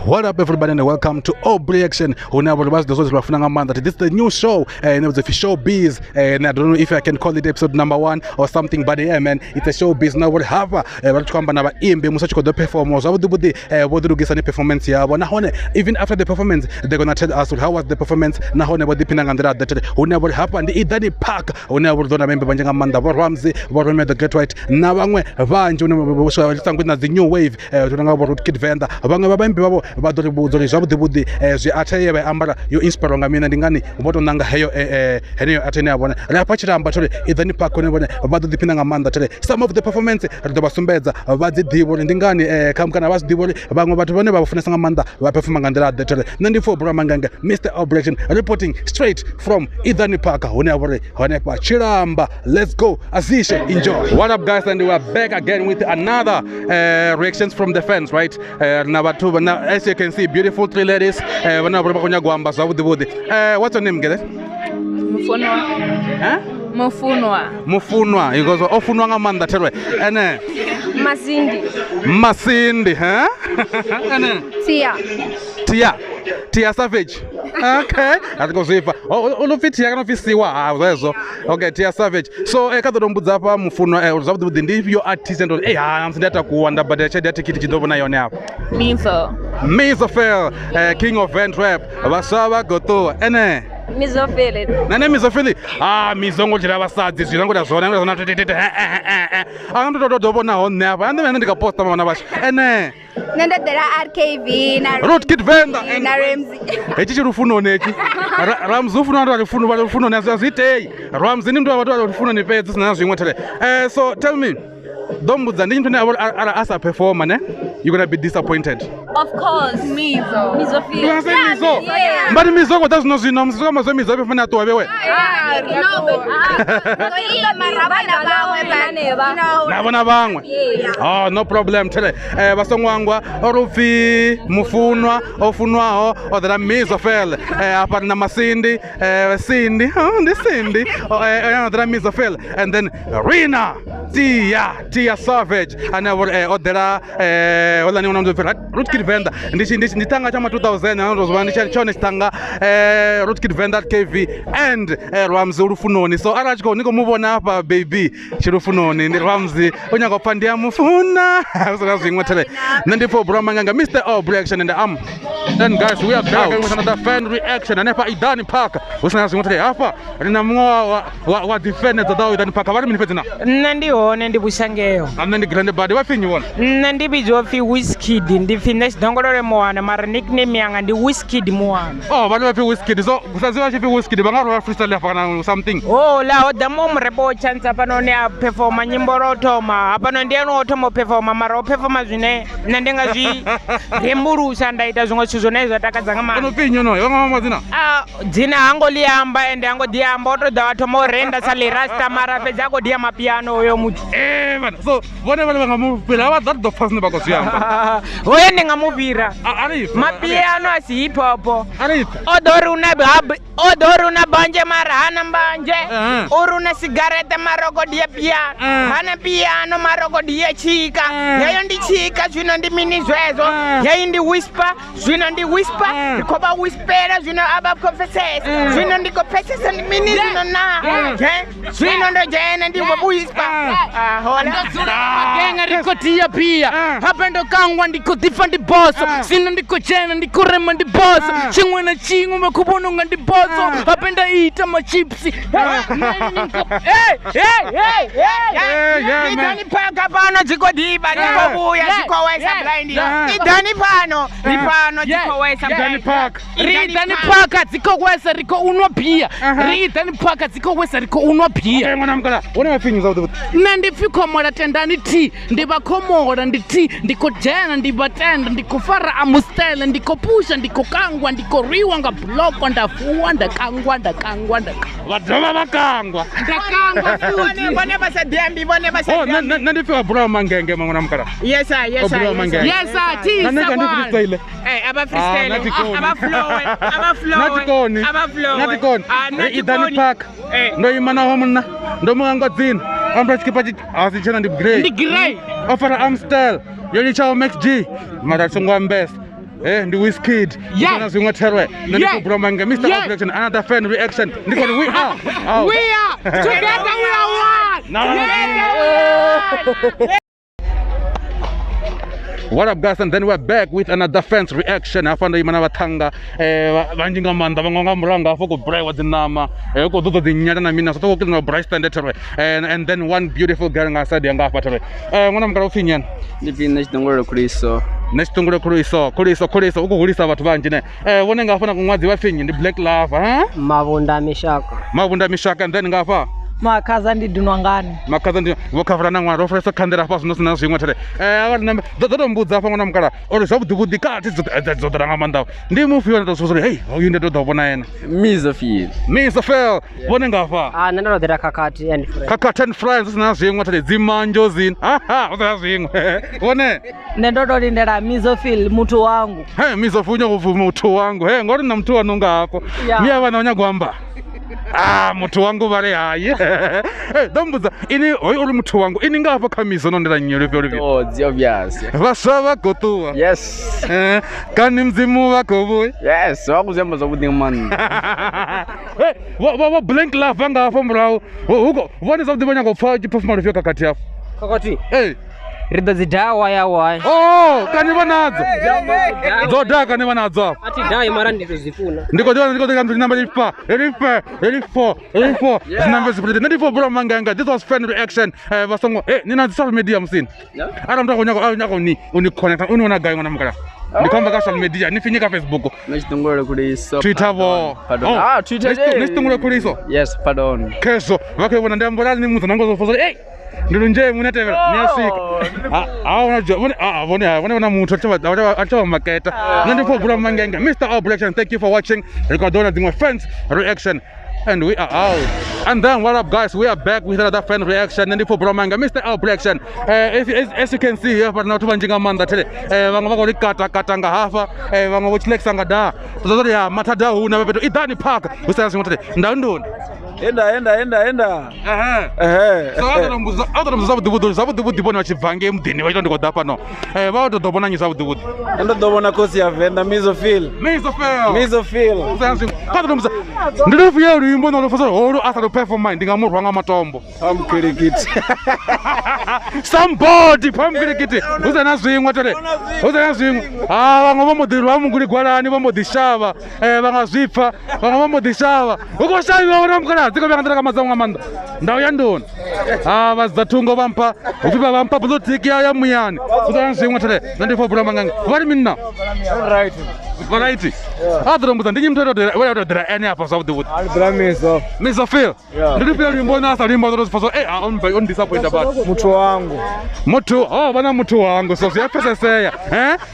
What up, everybody, and welcome to Reaction. This is the new show, and it was a Showbiz, and I don't know if I can call it episode number 1 or something, but yeah, man, it's a Showbiz. Now what have the performers, performance even after the performance, they're gonna tell us how was the performance. What happened? It park. Ramsey, the Great White. Now the new wave. Venda. You inspire ngamina ndingani mboto nanga heyo atene abona rapachira mbatore idhani pakone bone bado dipina ngamanda tele some of the performance ndobasumbedza badzidibo ndingani kamkana basidibo bamwe bathu bone bafunesa ngamanda baperforma ngandira tele nandi for bra manganga Mr. Operation reporting straight from idhani paka hone pachiramba. Let's go Azisha, enjoy. What up, guys, and we are back again with another reactions from the fans, right? Number 2. Now, as you can see, beautiful 3 ladies. What's your name, Gede? Mufunwa. Huh? Mufunwa. You go Ofunwa ngamanda terwe. Ene. Masindi, huh? Ene. Tia Savage. Okay. That goes if okay, Tia Savage. So kadorombudza apa Mufunwa uzabudi ndi your artist and I'm sendata kuwanda but chedi atikiti chidobo na yone apa. Mizofel, king of vent rap. Basaba goto. Ene. Mizofeli. Nane Mizofeli. Mizongo jira basadzi zvirango ndazona andododobo na on never. And then ndikaposta mama bashi. Ene. Nenda dera RKV na Roadkid venda na Ramsey. Echi chirufuno neki. Ramsey ufuno ndo alifuno nazitei. Ramsey ni mtu watu alifuno ni pezi sina zwimwe. So tell me, Dombudza ndintu ne as a performer ne, you're going to be disappointed. Of course, Mizofeli. Yeah. But Mizoko does not know Mizo before to wewe. Oh, no problem. Tell basongwangwa orufi Mufunwa ofunwao or the Mizofeli apart na Masindi Cindy the Mizofeli and then Rina Tia Savage and odera wala ni unamzofela Roadkid venda ndichi tanga chama 2000 ndozwanisha chone tanga Roadkid venda KV and Ramsey urufunoni so arachiko niko mubona hapa baby chirufunoni ndi Ramsey onyanga pandia mufuna uzazingwa tele nandipo bro manganga Mr. Reaction and then guys we are back with another fan reaction and hapa idani paka usazingwa tele hapa rina mwa wa defenders dawo idani paka bari minifetina nandione ndibushangeyo amene grande body wafinyuona nandibizofi Wizkid ndi finish dongolore mwana mara nickname yanga ndi Wizkid mwana. Oh bana wafi Wizkid so kusaziwa chifi Wizkid bangaro freestyle afana something. Oh la odamo mrebo chance pano ne performa nyimbo rotoma apano ndieno otomo performa mara performa zvine nandenga zvi remburusa ndaita zvimwe sizonezvo takadzanga mara unofinyo no yanga mama dzina dzina hango liamba ende hango diamba otoda watomo renda sale rasta mara pedza ko dia mapiano yo muti bana so vone vangamupira ava that the first neba koziyamba oye ndingamuvira arifu mapiano asi hip hop arifu odoruna banje mara hana mbanje uruna sigarete maroko dia piano hana piano maroko dia chika yayo ndi chika zvino ndi mini zvezo yayi ndi whisper zvino ndi whisper ndikoba whispera zvino aba confesses zvino ndiko confesses ndi mini zvino na zvino ndo jena ndi whisper hola magenga rikotia pia hapa ndo kangwa ndiko difa ndi boso sino ndiko chena ndiko rema ndi boso chingwe na chingwe makubononga ndi boso hapa nda ita ma chipsi idani paka pano dziko diba dziko buya dziko wesa blind idani pano ripano dziko wesa idani paka idani paka dziko wesa riko unwa pia idani paka dziko wesa riko unwa pia mwana mkala one wafinyo za nandifikomora tendani ti ndivakomora nditi ndikojena ndivatenda ndikufara amustele ndikopusha ndikokangwa ndikoriwa nga bloko ndafuwa ndakangwa vadhova vakangwa vone basa dembi vone basa nandifika bro mangenge mwana mkala yes ti freestyle aba freestyle aba flow natikoni idani park ndo imana homna ndo mwanga dzini ambra chikipachi asichena ndi grey offer Amstel yoni chao Max G mara chungwa mbes ndi Wizkid Yeah. zingotherwe Yeah. ndiko Bromanga Mr. Yeah. Objection another fan reaction ndiko we are We are together. We are one. No. Yeah. What up guys, and then we're back with another fans reaction. Afanda imana batanga banjinga manda bangonga muranga foko brewa dinama ko dudo dinyata na mina so to kina bright stand terwe and then one beautiful girl nga side yanga patere ngona mkara ufinyan Nipi nechitongolo kuliso. nechitongolo kuliso uko kulisa abantu banjine wone ngafana kumwadzi wafinyi ndi Black Love Mavunda mishaka and then ngafa makaza ndidinwa ngani makaza ndi vokavra na mwana ofreso khandera pa zino sina zwimwe tere akana ndombudza afa ngona mkala ori zvabudibudi kati dzodaranga manda ndi mufi yona tosozori hey uyu ndo dobona yena Misofel wone ngafa Nandodera kakati and friend. kakati and friends sina zwimwe tere dzimanjo zini usina zwimwe wone ndendodolindera Misofil mutu wangu mizofunya kuvuma mutu wangu ngori na mtu wanunga hapo miya vanaonya gwamba mutu wangu vale hayi dombuza ini hoyi uri mutu wangu ini ngapa khamizo nondera nyolivyo Obvious. vasava gotuwa Yes. kani mzimu wako vuyi Yes. Wakuzemba zobudinga man. wa Black Love angafo mrawo uko vone zavudivanya kupfa performance review kakati hapo Kakati. hey Rida zidawa ya wai. kani vanadzo dzoda kani vanadzo Ati dai mara ndizifuna. ndiko namba lipa 84 zinamba zipulete 94 bro manganga. This was fan reaction vasongo nina social media msini ara mtako nyako ni uniconnect uniona gayo ngona mkala ndikomba ka social media nifinyika Facebook Nechitongolo kuliso. Twitter vo Twitter. nechitongolo kuliso Yes, pardon. keso vakevona ndambolani ni muthu nangozofosa ndilunje munetevera niyasika vone muthu achava maketa 94 bro manganga. Mr. Objection, thank you for watching. Recordona my fans reaction. And we are out. And then what up guys, we are back with another fan reaction. 94 bro manga Mr. Objection. As you can see here, but now tubanjinga manda tele vanga vako likata ngahafa vanga vochilexa ngada tozori ya matada una beto idani park usana singotele ndandoni enda so adoro zabudubudu bona chibvange mdini vaito ndikodapa no vaoto dobona nyiza budubudu endo dobona kosi ya venda Misofil kadro ndilofuya ulimbo nolofosa olo asalo perform ndingamurwanga matombo amkirikiti somebody pamkirikiti uzana zwimwe tere uzana zwimwe vamwe vamodhirwa munguri gwarani vamodhishava vangazvipfa vamwe vamodhishava ukoshaviwa vona mukana dziko vyakandira kamazamwa manda ndau yandoni vazidzatungo vampa upipa vampa bulotiki ya muyani uzana zvimwe tere 94 bro manganga vari minna variety adorombuza ndinyi mtorodera ene apa zvabudibudi Misofil ndiripiya limbo nasa limbo ndorozifaso undisappoint about mutu wangu vana mutu wangu so ziyapheseseya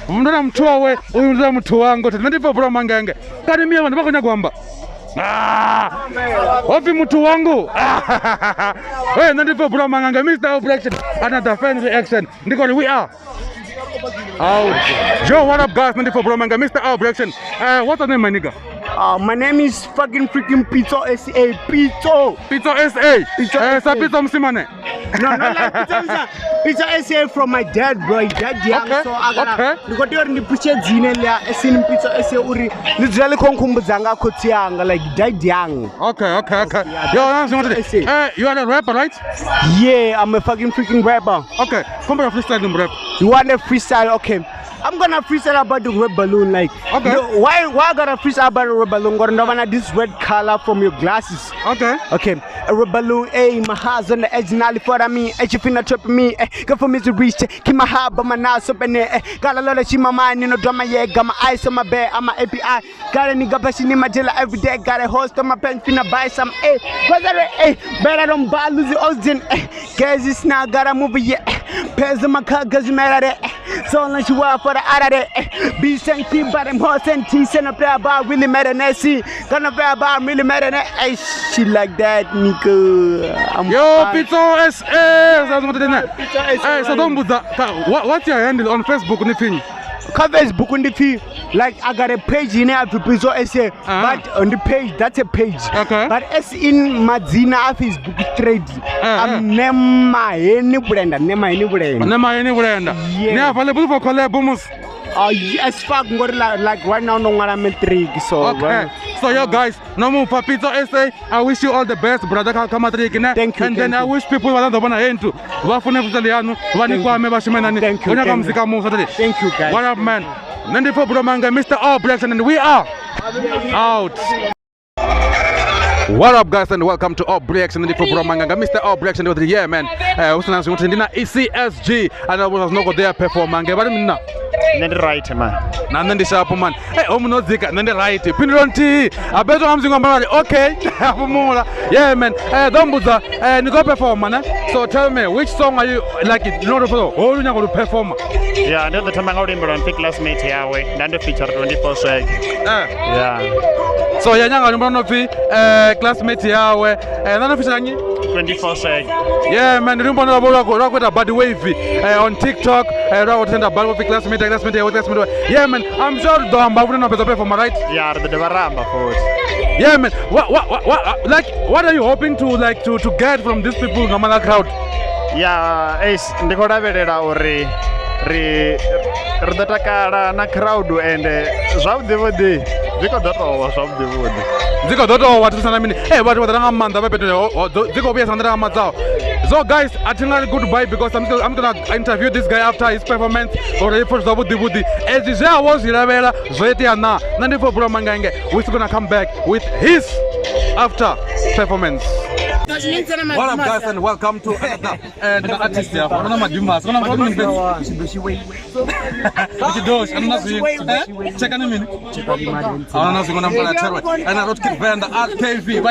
ndona mutu wawe uyu ndona mutu wangu ndandibva bro mangenge kani miya vanhu vakonyagwamba wapi mutu wangu ndandibva bro mangenge. Mr. Objection, another fan reaction ndikoni we are out. Yo, what up guys, 94 bro manga Mr. Objection. What's your name my nigga? My name is fucking freaking Pizzo SA. Pizzo SA. Sa pizza msimane. No, not like Pizzo. Pizzo SA from my dad, bro. Dad young, okay. So I gotta. Ndikoti ndipushe dzine lia esini Pizzo SA uri ndidzale konkumbuzanga koti yanga like dad young. Okay. Yo, you are a rapper, right? Yeah, I'm a fucking freaking rapper. Okay, come on freestyle rap. You want a freestyle? Okay. I'm gonna freestyle about the red balloon, like. Okay. You know, why I gotta freestyle about the red balloon? Gonna this red color from your glasses. Okay. Okay. A red balloon, my heart's on the edge, now for me. You finna trip me, go for me to reach. Keep my heart, but my nose open it. Got a lot of shit in my mind, you know, drama, yeah. Got my eyes on my bed, I'm my API. Got a nigga passion in my jail every day. Got a host on my pen, finna buy some, better don't buy, lose the oxygen, cause it's not gotta move, yeah. Pairs of my car, cause you mad at it. So unless you are for the out of it, be sent but I'm hot and tea, send a prayer about really mad and see. Gonna pray about really mad and shit like that, Nico. Yo, Pizzo SA. So don't put that. What's your handle on Facebook and anything? Facebook on the feed, like I got a page in there to Pizzo SA, but on the page, that's a page. Okay. But as in Madzina Facebook trade, I'm nema any brand. Yeah. Available for collab almost. As fuck, like right now, no I'm intrigued. So, Okay. So yo guys, no more papito essay. I wish you all the best, brother. Come at Thank you. And then I wish people want to into. Thank you, guys. What up, man? Nandifo Bromanga, Mr. All Blacks, and we are out. What up, guys, and welcome to All Breaks and Nandifo Bromanga, Mr. All Breaks, and yeah, man. What's the name? CSG, and I was not there performing. But I'm not. Nende right man. Nandi sharp man. Hey, no zika, nandi right. Pinronti. I bet I'm singing about it. Okay. Yeah, man. Dombuza, you go perform, man. So tell me, which song are you like it? No, oh, you're going to perform. Yeah, another time I got in on classmate here, Nando feature 24 swag. Yeah. So you're going to classmate here, and none of it 24 swag. Yeah, man. You don't rock with a body wavy on TikTok. Rock with a body classmate. Yeah, man. I'm sure the Ambavuna is a performer, right? Yeah, the Devaramba for it. Yeah, man. What are you hoping to get from these people, Gamala crowd? Yeah, ace the Kodavera or Radatakara na crowd and Zab the Woody. Because that was of the wood. Ziko Dodo, what is I mean? Hey, what was the Ramanda? Ziko Bias and Ramazao. So, guys, I think I'll goodbye because I'm gonna interview this guy after his performance or for Zabudi Woody. As this was Iravela, Zetiana, Nandifo Bromangange, we're gonna come back with his after performance. What up, guys, and welcome to the artist here. I'm not Dimas. I'm not doing this. I'm not check on a minute. I'm not going to and I wrote venda RKV.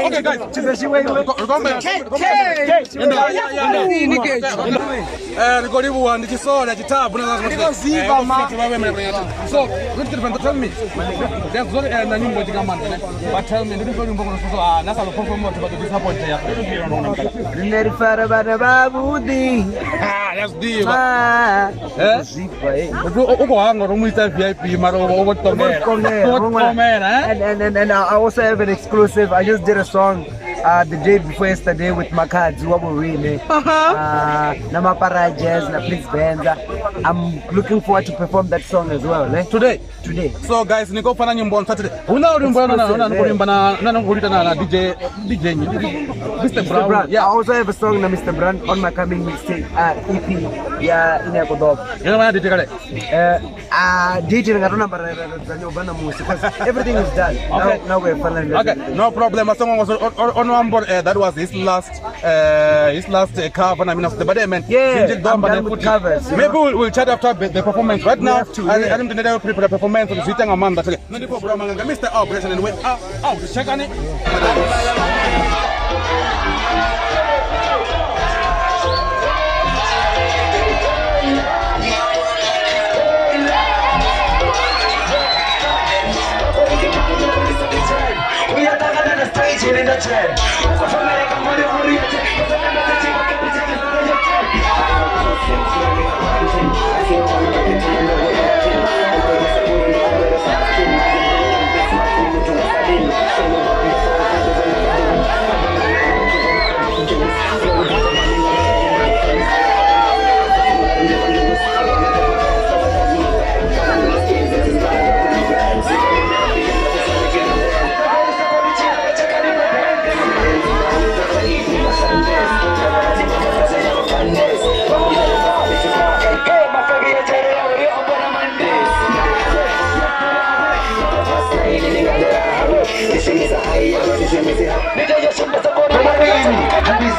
Okay, guys. So, tell me. But tell me, that's deep. And I also have an exclusive. I just did a song the day before yesterday with Makadzi Waburini. Namapara Jazz, na Please Benza. I'm looking forward to perform that song as well. Today. So guys, niko fana nyimbo on Saturday. Una ulimba na DJ Mr. Brown. Yeah, I also have a song na Mr. Brown on my coming mixtape EP. Yeah, in Ecuador. You know what DJ kale? DJ ngatona bana music because everything is done. Okay. Now we're finally. Okay, no problem. Someone was on one board. That was his last cover. I mean, of the man. Yeah, I'm done with covers. Maybe we'll chat after the performance. Right now, I don't know prepare the performance. Mr. Operation and went out. Check on it. We are talking on the stage in the chat.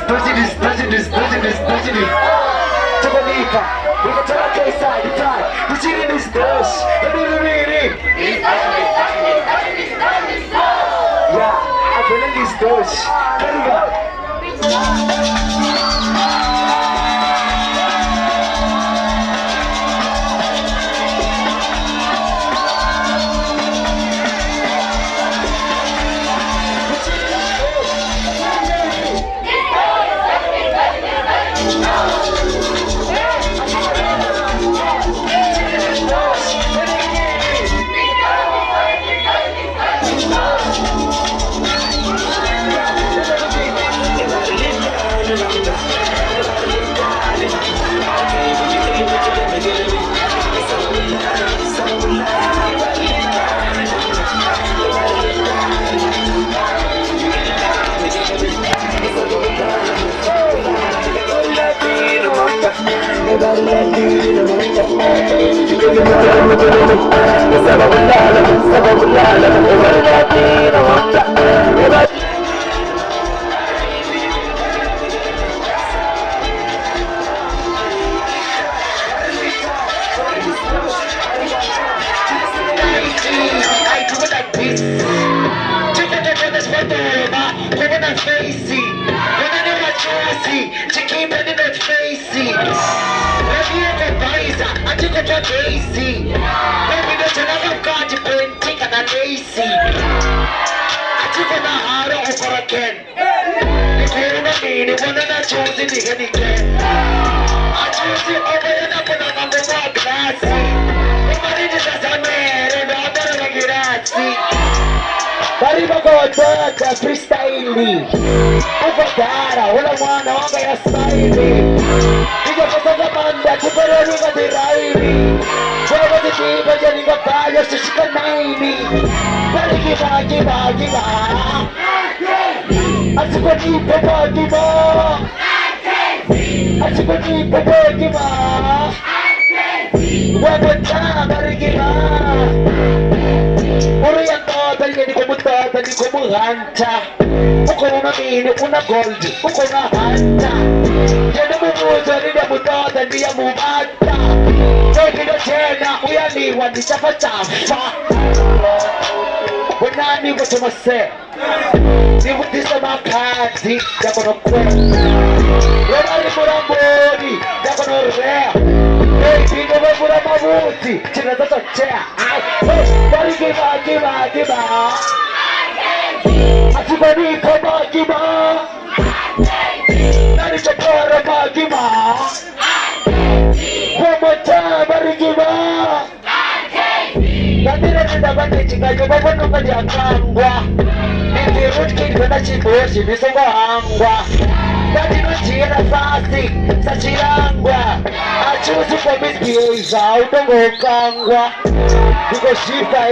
Prejudice. Dois. Freestyle, Ufatara, wala mwana wanga ya staili. Ija pasaga manda, kipere niga diraili. Kwa tiba janinga kaya, shishika naini. Bali kiba, kiba, kiba. Asiko nipe bagima. Asiko nipe bagima. Wabata, bali kiba. Niko muhanta uko na mini una gold uko na hanta jana mumoja nida mutata ndia mubata Jokido tena uyaliwa nichafachafa Wenani watomase Nivutisa makazi Yakono kwe Wenani muramboni Yakono rea Pino webura mamuti China zata chea Bari giba Atibani kabagima Nani chakara magima Wamata barigima Nandira nida bande chinga Yoba wano kadi akangwa Nindi rutki kwenda chiboshi Nisonga angwa Nadi nojira fasi Sachirangwa Achuzi kwa misbehave Autongo kangwa Niko shifta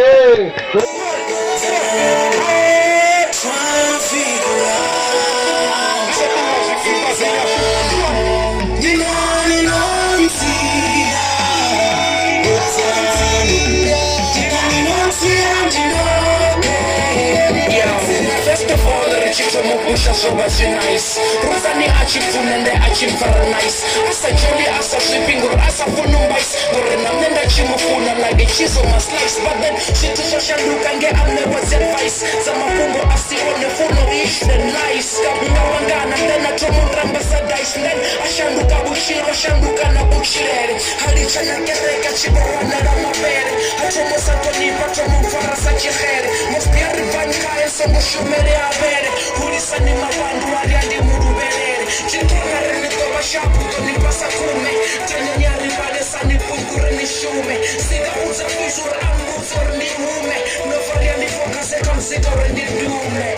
Showbiz nice Rosani achifunende achimparanice Asa jolly asa flipping or asa funumbais Gorena nenda chimufuna like a cheese on my slice But then shit is social look and get up there what's advice Sama fungo asi on the phone or ish then lies Kabunga wangana then a tomundramba sa dice Then ashanduka bushiro ashanduka na bushire Halichana kereka chibarana rama pere Hatomo satoni patomo fara sa chikhere Mospia rivani kaya songo shumere avere Hurisani mabandu waliandi murubelere Chikanga rene toba shapu toni pasa kume Tanya nyari vale sani pungure ni shume Sida uza kuzur angu zor ni hume No vali andi fokase kam zitore ni dume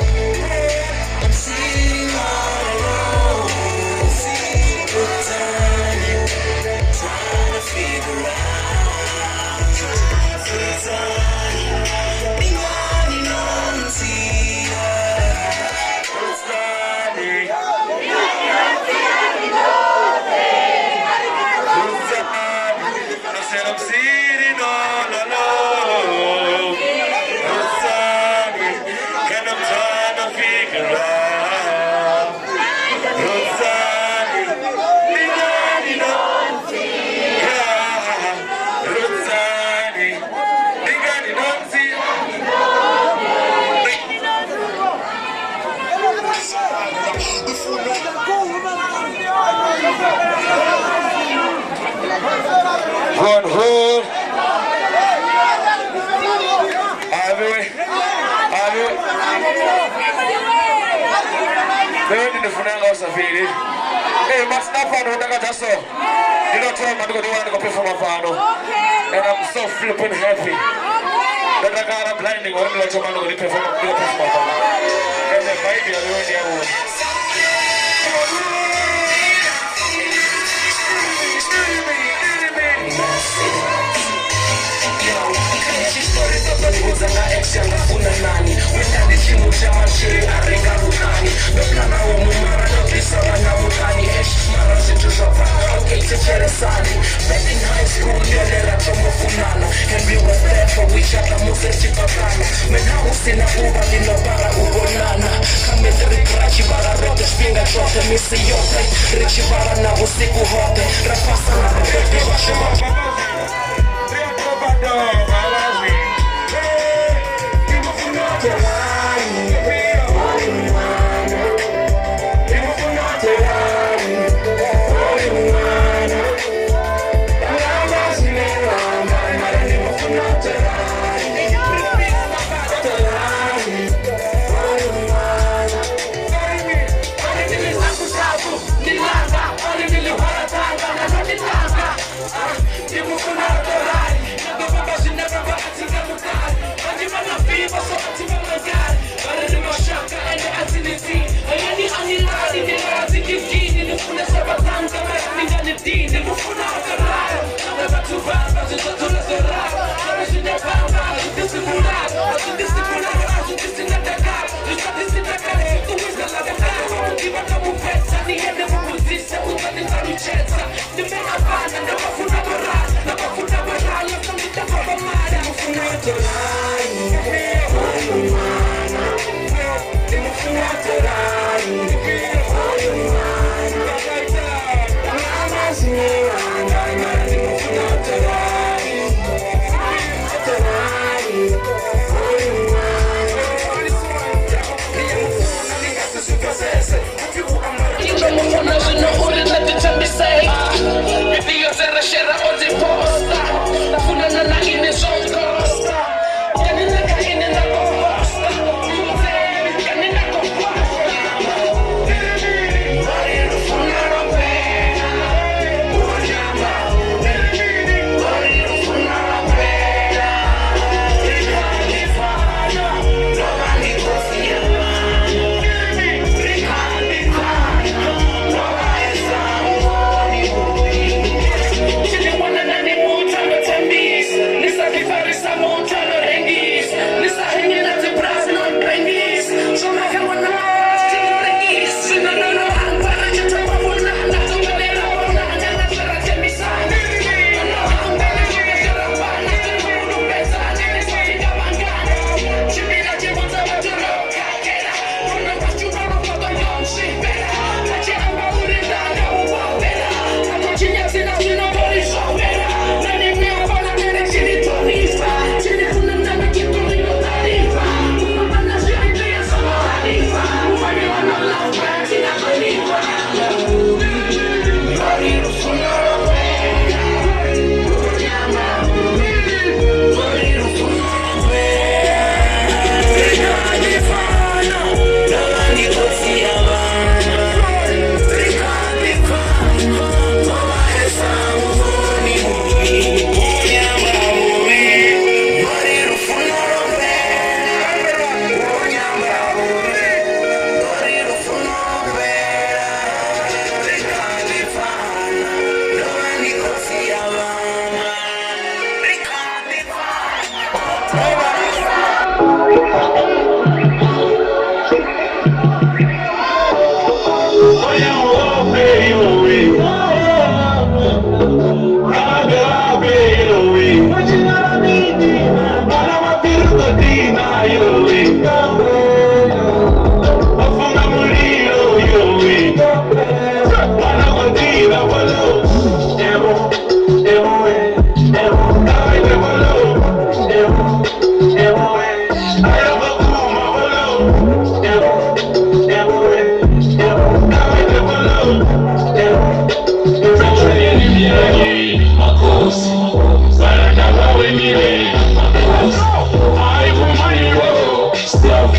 I'm sitting all alone Sitting good time Trying to figure out Free time Being running on I'm sitting all alone. Leo nifunanga usafiri. Mas napano unataka jaso. Ndio tu matoko ni wana perform mapano. And I'm so flipping happy. Nataka ara blinding wala ndio choma ndio perform mapano. And the vibe ya leo ndio huo. Uza na action kuna nani wenda nishimu chama chiri arenga rutani Beka na umumara no kisa wana mutani mara situsha panga okay tichere sani Back in high school yonera chomo funana And we was there for we shot a muse chipakana Mena usina uba lino bara ugonana Kame tiri krachi bara rote spinga chote Misi yote richi bara na usiku hote Rapasa na mbebe washo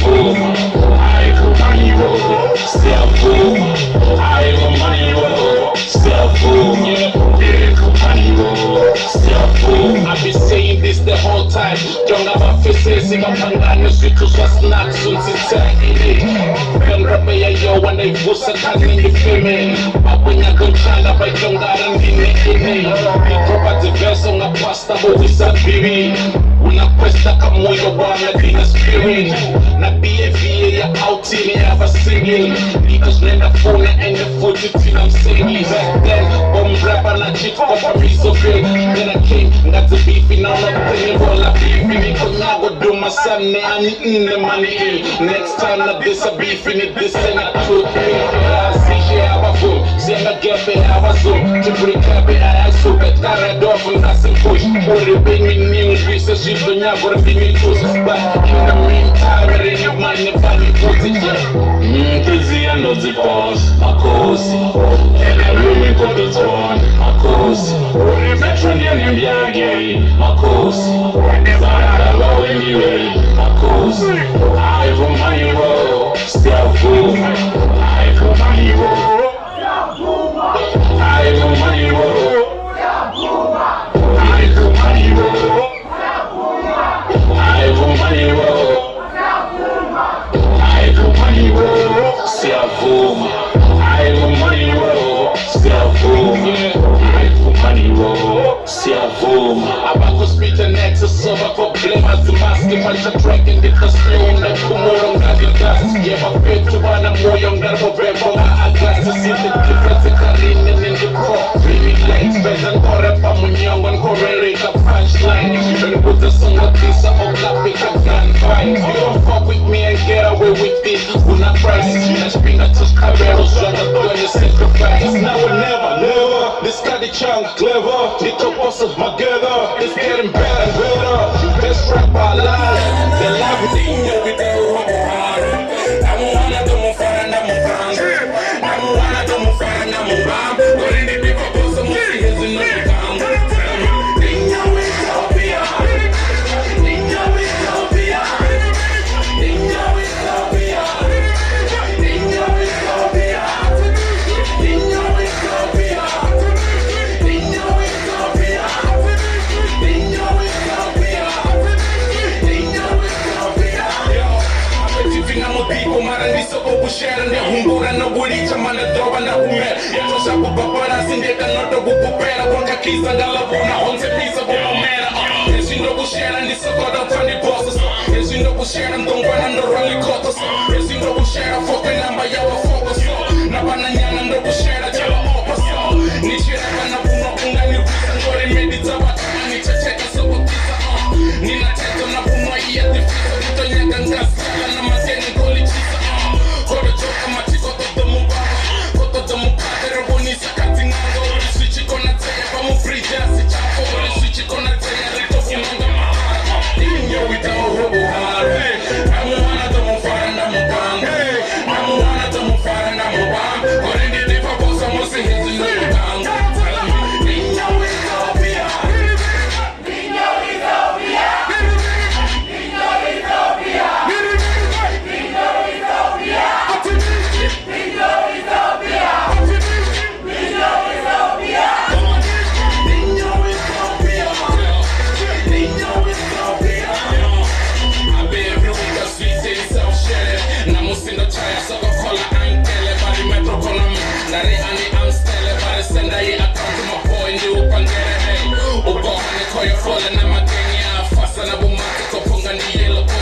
siyavuma. Ayikho money roll, siyavuma. Ayikho money roll, siyavuma. Ayikho money roll, siyavuma. I've been saying this the whole time. Don't have a faces, I'm hanging switch was not soon society. When Rabaya yo when they was a can in the female. But when I go China by don't got in the property vessel on a pasta but we said baby. Una questa camuoio buona di una spirit. Na BFA ya out in have a singing. Because when the phone and the footage I'm singing. Back then, bomb rapper na chick up a piece of it. Then I came, got the beef in all of the all I beef in it. Cause now I do my son, I'm in the money. Next time I this a beef in it, this ain't a truth. I see she have a fool. See I get it, have a zoom. To break up it, I so bet that I don't from that's a push. Or the big news research. But in the meantime, I didn't mind if I didn't put it yet. Dizzy and not the boss, my cozy. And I really got the tone, my cozy. Veteran and Yagi, my cozy. I go anyway, my cozy. I have a money roll, still fool. I have a money roll. I have a money roll. I have a money roll. I have a money roll. I have a money roll. Siyavuma. I have a money roll. Siyavuma. I have a money roll. Siyavuma. Abako speech and nexus of a problem as the mask. If I track and get the slow, no tomorrow, not the glass. Yeah, my pet to one and more young than a bear for my glass to see the difference in the crop. Really lights, present or a pump young and correlate a punchline. And put the song of this up, pick a gun fight. You don't fuck with me and get away with it. We're not pricing, let's bring us to Caberos, run up to your sacrifice. Now or never, never. This guy the chunk clever. The couples of my gather. It's getting better and better. Best rap alive. The life within you with the hard. I'm one of them friend, I'm a friend. I'm one of them friend, I'm a bomb. But in the people go some more years in the town. Sharing the humble and no woody to man the dog and the woman. It was a papa, Cindy, and not the book of better. One keys and the lavona, on the piece of all manner. As you know, we'll share and this about the funny bosses. As you know, we'll share and don't run under rally quarters. As you know, we'll share a fucking number, your focus. Nabanyan and the share that you're opus. Niche and a woman, and you and made it about money to check us over pizza. Nina Tet on a woman, yet the pizza, the young and gas, and I'm a ten college. Kodo choka machiko toto mupate roboni sakati nango uli switchi kona tseya pa mu free jazz chako uli switchi kona tseya rito funanga mahara inyo wita uhobo hara amu wana tomu fara na mubanga amu wana tomu fara na mubanga kore ndi difa bosa mosi hizi no mubanga inyo Ethiopia inyo Ethiopia inyo Ethiopia Falling, I'm a thing, yeah, fast and I'm a